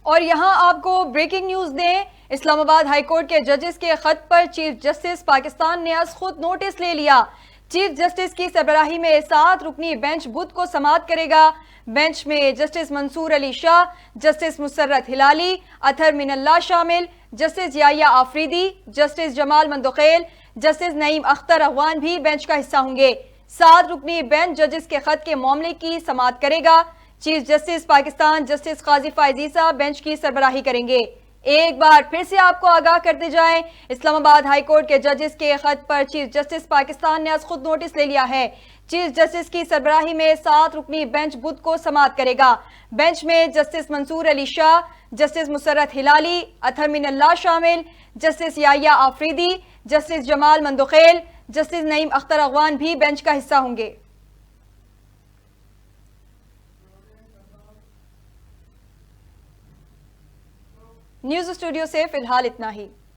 اور یہاں آپ کو بریکنگ نیوز دیں، اسلام آباد ہائی کورٹ کے ججز کے خط پر چیف جسٹس پاکستان نے از خود نوٹس لے لیا۔ چیف جسٹس کی سربراہی میں 7 رکنی بینچ بدھ کو سماعت کرے گا۔ بینچ میں جسٹس منصور علی شاہ، جسٹس مسرت ہلالی، اطہر من اللہ شامل، جسٹس یحییٰ آفریدی، جسٹس جمال مندوخیل، جسٹس نعیم اختر اغوان بھی بینچ کا حصہ ہوں گے۔ 7 رکنی بینچ ججز کے خط کے معاملے کی سماعت کرے گا۔ چیف جسٹس پاکستان جسٹس قاضی فائز عیسیٰ بینچ کی سربراہی کریں گے۔ ایک بار پھر سے آپ کو آگاہ کرتے جائیں، اسلام آباد ہائی کورٹ کے ججز کے خط پر چیف جسٹس پاکستان نے از خود نوٹس لے لیا ہے۔ چیف جسٹس کی سربراہی میں 7 رکنی بینچ بدھ کو سماعت کرے گا۔ بینچ میں جسٹس منصور علی شاہ، جسٹس مسرت ہلالی، اطہر من اللہ شامل، جسٹس یحییٰ آفریدی، جسٹس جمال مندوخیل، جسٹس نعیم اختر اغوان بھی بینچ کا حصہ ہوں گے۔ نیوز اسٹوڈیو سے فی الحال اتنا ہی۔